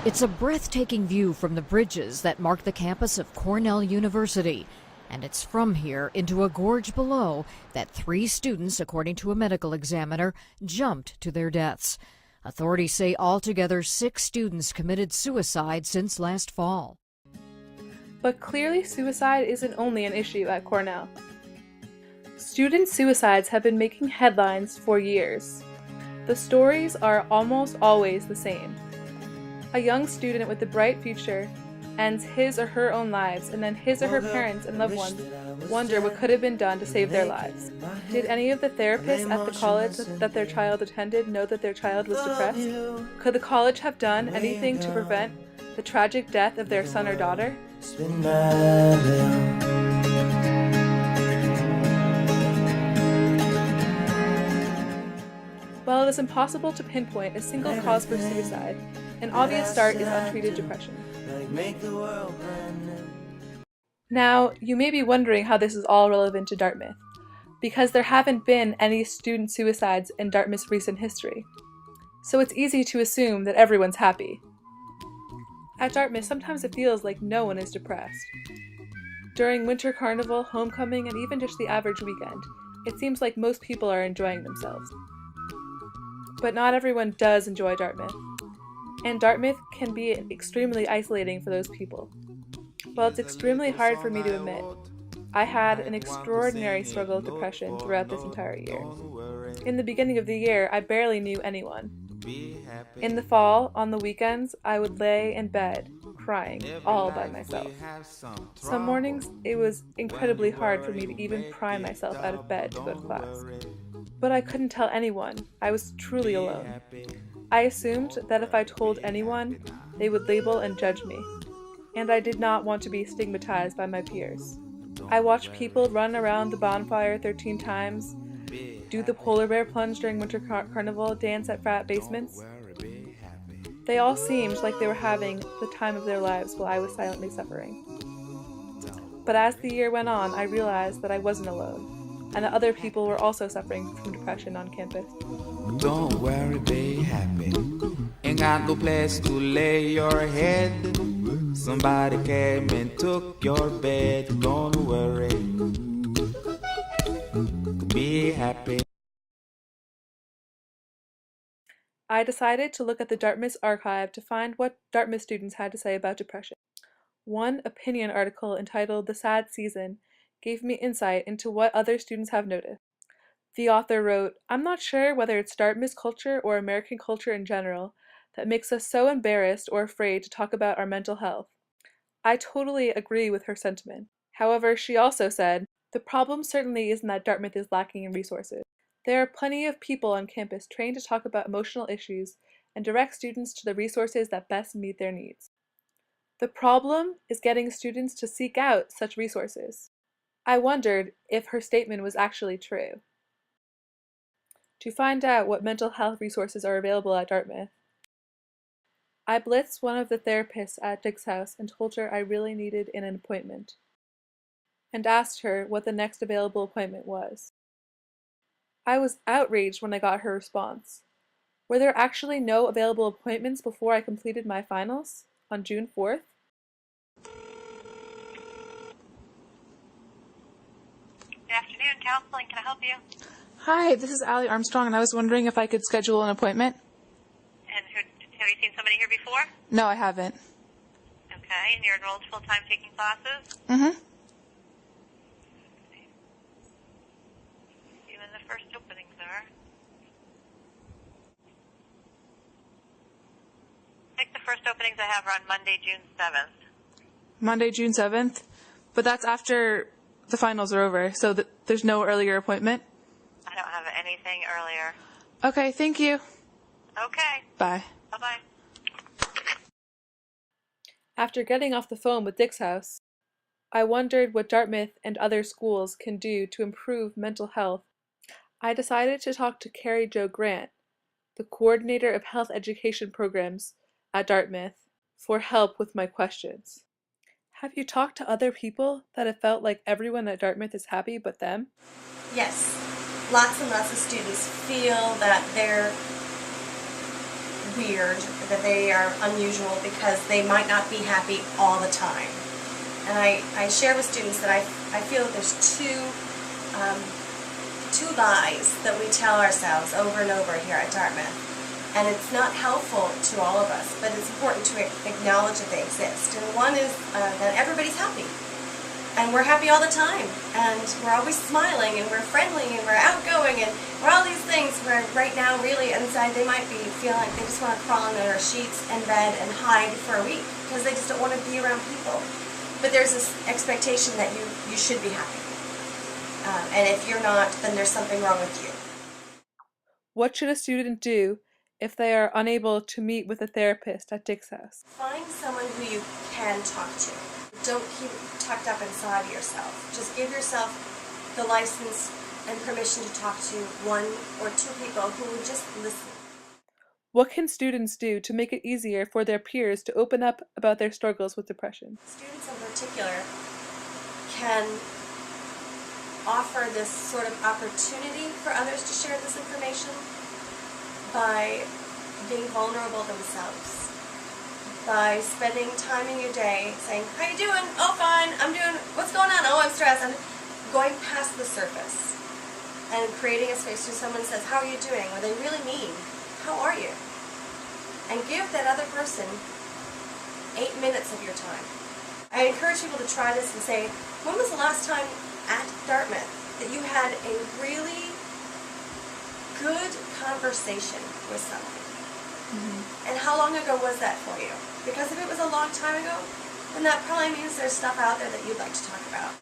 It's a breathtaking view from the bridges that mark the campus of Cornell University. And it's from here into a gorge below that 3 students, according to a medical examiner, jumped to their deaths. Authorities say altogether 6 students committed suicide since last fall. But clearly suicide isn't only an issue at Cornell. Student suicides have been making headlines for years. The stories are almost always the same. A young student with a bright future ends his or her own lives, and then his or her parents and loved ones wonder what could have been done to save their lives. Did any of the therapists at the college that their child attended know that their child was depressed? Could the college have done anything to prevent the tragic death of their son or daughter? While it is impossible to pinpoint a single cause for suicide, an obvious start is untreated depression. Now, you may be wondering how this is all relevant to Dartmouth, because there haven't been any student suicides in Dartmouth's recent history. So it's easy to assume that everyone's happy. At Dartmouth, sometimes it feels like no one is depressed. During winter carnival, homecoming, and even just the average weekend, it seems like most people are enjoying themselves. But not everyone does enjoy Dartmouth, and Dartmouth can be extremely isolating for those people. While it's extremely hard for me to admit, I had an extraordinary struggle with depression throughout this entire year. In the beginning of the year, I barely knew anyone. In the fall, on the weekends, I would lay in bed, crying, all by myself. Some mornings, it was incredibly hard for me to even pry myself out of bed to go to class. But I couldn't tell anyone. I was truly alone. I assumed that if I told anyone, they would label and judge me. And I did not want to be stigmatized by my peers. I watched people run around the bonfire 13 times, do the polar bear plunge during winter carnival, dance at frat basements. They all seemed like they were having the time of their lives while I was silently suffering. But as the year went on, I realized that I wasn't alone, and that other people were also suffering from depression on campus. Don't worry, be happy. Ain't got no place to lay your head. Somebody came and took your bed. Don't worry, be happy. I decided to look at the Dartmouth archive to find what Dartmouth students had to say about depression. One opinion article entitled "The Sad Season" gave me insight into what other students have noticed. The author wrote, "I'm not sure whether it's Dartmouth culture or American culture in general that makes us so embarrassed or afraid to talk about our mental health." I totally agree with her sentiment. However, she also said, "The problem certainly isn't that Dartmouth is lacking in resources. There are plenty of people on campus trained to talk about emotional issues and direct students to the resources that best meet their needs. The problem is getting students to seek out such resources." I wondered if her statement was actually true. To find out what mental health resources are available at Dartmouth, I blitzed one of the therapists at Dick's house and told her I really needed an appointment, and asked her what the next available appointment was. I was outraged when I got her response. Were there actually no available appointments before I completed my finals on June 4th? Good afternoon, counseling. Can I help you? Hi, this is Allie Armstrong, and I was wondering if I could schedule an appointment. And have you seen somebody here before? No, I haven't. Okay, and you're enrolled full-time taking classes? Mm-hmm. You when the first openings are. I think the first openings I have are on Monday, June 7th. Monday, June 7th? But that's after the finals are over, so there's no earlier appointment? I don't have anything earlier. Okay, thank you. Okay. Bye. Bye-bye. After getting off the phone with Dick's house, I wondered what Dartmouth and other schools can do to improve mental health. I decided to talk to Carrie Jo Grant, the coordinator of health education programs at Dartmouth, for help with my questions. Have you talked to other people that have felt like everyone at Dartmouth is happy but them? Yes, lots and lots of students feel that weird, that they are unusual because they might not be happy all the time. And I share with students that I feel that there's two lies that we tell ourselves over and over here at Dartmouth. And it's not helpful to all of us, but it's important to acknowledge that they exist. And one is that everybody's happy. And we're happy all the time. And we're always smiling, and we're friendly, and we're outgoing, and we're all these things where right now, really, inside they might be feeling like they just want to crawl in their sheets and bed and hide for a week because they just don't want to be around people. But there's this expectation that you should be happy. And if you're not, then there's something wrong with you. What should a student do if they are unable to meet with a therapist at Dick's house? Find someone who you can talk to. Don't keep it tucked up inside of yourself. Just give yourself the license and permission to talk to one or two people who will just listen. What can students do to make it easier for their peers to open up about their struggles with depression? Students in particular can offer this sort of opportunity for others to share this information by being vulnerable themselves, by spending time in your day saying, how you doing? Oh, fine. I'm doing, what's going on? Oh, I'm stressed. I'm going past the surface and creating a space where someone says, how are you doing? Or they really mean, how are you? And give that other person 8 minutes of your time. I encourage people to try this and say, when was the last time at Dartmouth that you had a really good conversation with someone? Mm-hmm. And how long ago was that for you? Because if it was a long time ago, then that probably means there's stuff out there that you'd like to talk about.